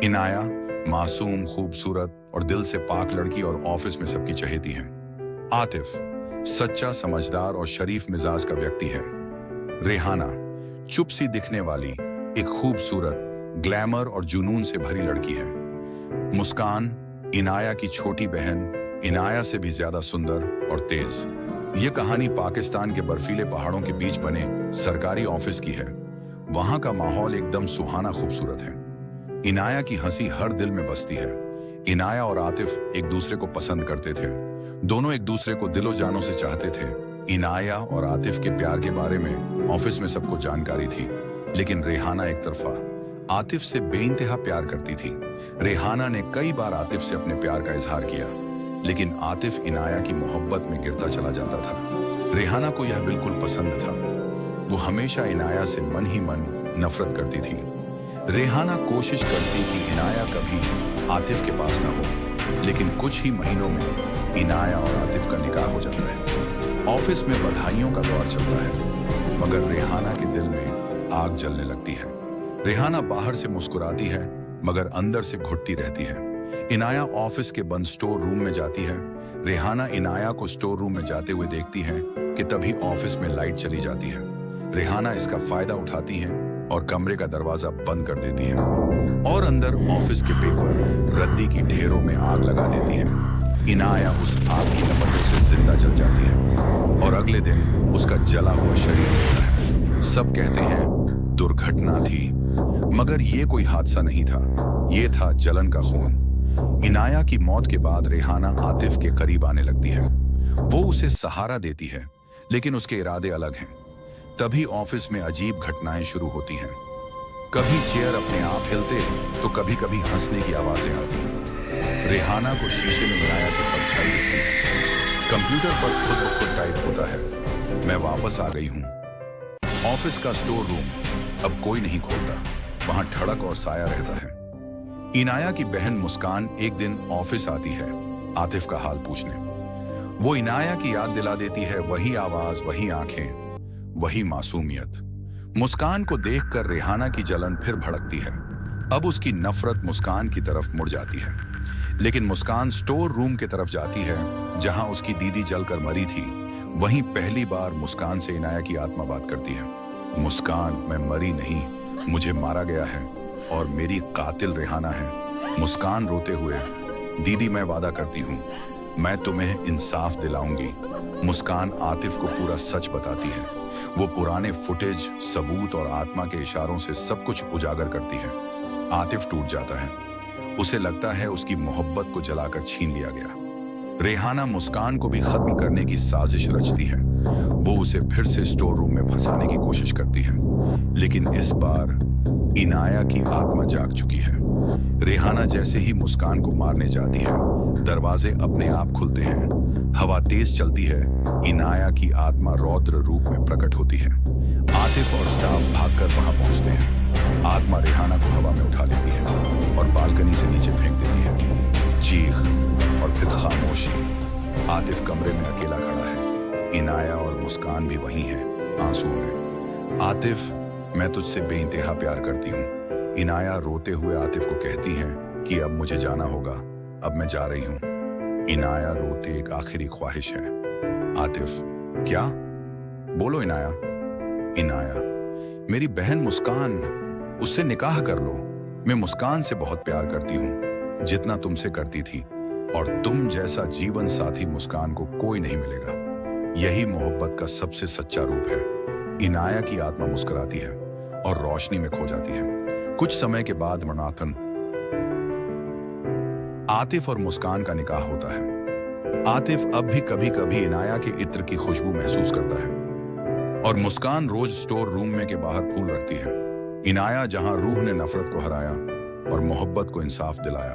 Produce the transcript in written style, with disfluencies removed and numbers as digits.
इनाया मासूम, खूबसूरत और दिल से पाक लड़की और ऑफिस में सबकी चहेती है। आतिफ सच्चा, समझदार और शरीफ मिजाज का व्यक्ति है। रेहाना चुप सी दिखने वाली, एक खूबसूरत, ग्लैमर और जुनून से भरी लड़की है। मुस्कान इनाया की छोटी बहन, इनाया से भी ज्यादा सुंदर और तेज। यह कहानी पाकिस्तान के बर्फीले पहाड़ों के बीच बने सरकारी ऑफिस की है। वहां का माहौल एकदम सुहाना, खूबसूरत है। इनाया की हंसी हर दिल में बसती है। इनाया और आतिफ एक दूसरे को पसंद करते थे। दोनों एक दूसरे को दिलो जानों से चाहते थे। इनाया और आतिफ के प्यार के बारे में ऑफिस में सबको जानकारी थी, लेकिन रेहाना एक तरफा आतिफ से बेइंतहा प्यार करती थी। रेहाना ने कई बार आतिफ से अपने प्यार का इजहार किया, लेकिन आतिफ इनाया की मोहब्बत में गिरता चला जाता था। रेहाना को यह बिल्कुल पसंद था। वो हमेशा इनाया से मन ही मन नफरत करती थी। रेहाना कोशिश करती कि इनाया कभी आतिफ के पास ना हो, लेकिन कुछ ही महीनों में इनाया और आतिफ का निकाह हो जाता है। ऑफिस में बधाइयों का दौर चलता है, मगर रेहाना के दिल में आग जलने लगती है। रेहाना बाहर से मुस्कुराती है, मगर अंदर से घुटती रहती है। इनाया ऑफिस के बंद स्टोर रूम में जाती है। रेहाना इनाया को स्टोर रूम में जाते हुए देखती है कि तभी ऑफिस में लाइट चली जाती है। रेहाना इसका फायदा उठाती है और कमरे का दरवाजा बंद कर देती है और अंदर ऑफिस के पेपर, रद्दी की ढेरों में आग लगा देती है। इनाया उस आग की लपटों से जिंदा जल जाती है और अगले दिन उसका जला हुआ शरीर मिलता है। सब कहते हैं दुर्घटना थी, मगर ये कोई हादसा नहीं था, ये था जलन का खून। इनाया की मौत के बाद रेहाना आतिफ के करीब आने लगती है। वो उसे सहारा देती है, लेकिन उसके इरादे अलग हैं। तभी ऑफिस में अजीब घटनाएं शुरू होती हैं। कभी चेयर अपने आप हिलते तो कभी कभी हंसने की आवाजें आती। रेहाना को शीशे में इनाया की परछाई दिखती है। कंप्यूटर पर खुद ब खुद टाइप होता है, मैं वापस आ गई हूं। ऑफिस का स्टोर रूम अब कोई नहीं खोलता, वहां ठड़क और साया रहता है। इनाया की बहन मुस्कान एक दिन ऑफिस आती है आतिफ का हाल पूछने। वो इनाया की याद दिला देती है, वही आवाज, वही आंखें, वही मासूमियत। मुस्कान को देखकर रेहाना की जलन फिर भड़कती है। अब उसकी नफरत मुस्कान की तरफ मुड़ जाती है, लेकिन मुस्कान स्टोर रूम की तरफ जाती है जहां उसकी दीदी जलकर मरी थी। वहीं पहली बार मुस्कान से इनाया की आत्मा बात करती है। मुस्कान, मैं मरी नहीं, मुझे मारा गया है और मेरी कातिल रेहाना है। मुस्कान रोते हुए, दीदी मैं वादा करती हूँ, मैं तुम्हें इंसाफ दिलाऊंगी। मुस्कान आतिफ को पूरा सच बताती है। वो पुराने फुटेज, सबूत और आत्मा के इशारों से सब कुछ उजागर करती है। आतिफ टूट जाता है। उसे लगता है उसकी मोहब्बत को जलाकर छीन लिया गया। रेहाना मुस्कान को भी खत्म करने की साजिश रचती है। वो उसे फिर से स्टोर रूम में फंसाने की कोशिश करती है, लेकिन इस बार इनाया की आत्मा जाग चुकी है। रेहाना जैसे ही मुस्कान को मारने जाती है, दरवाजे अपने आप खुलते हैं, हवा तेज चलती है। इनाया की आत्मा रौद्र रूप में प्रकट होती है। आतिफ और स्टाफ भागकर वहां पहुंचते हैं। आत्मा रेहाना को हवा में उठा लेती है और बालकनी से नीचे फेंक देती है। चीख और फिर खामोशी। आतिफ कमरे में अकेला खड़ा है। इनाया और मुस्कान भी वहीं है, आंसुओं में। आतिफ, मैं तुझसे बेइंतहा प्यार करती हूँ। इनाया रोते हुए आतिफ को कहती है कि अब मुझे जाना होगा, अब मैं जा रही हूँ। इनाया रोते, एक आखिरी ख्वाहिश है। आतिफ, क्या? बोलो इनाया। इनाया, मेरी बहन मुस्कान, उससे निकाह कर लो। मैं मुस्कान से बहुत प्यार करती हूँ, जितना तुमसे करती थी, और तुम जैसा जीवन साथी मुस्कान को कोई नहीं मिलेगा। यही मोहब्बत का सबसे सच्चा रूप है। इनाया की आत्मा मुस्कुराती है और रोशनी में खो जाती है। कुछ समय के बाद मनाथन, आतिफ और मुस्कान का निकाह होता है। आतिफ अब भी कभी कभी इनाया के इत्र की खुशबू महसूस करता है और मुस्कान रोज स्टोर रूम में के बाहर फूल रखती है। इनाया जहां रूह ने नफरत को हराया और मोहब्बत को इंसाफ दिलाया,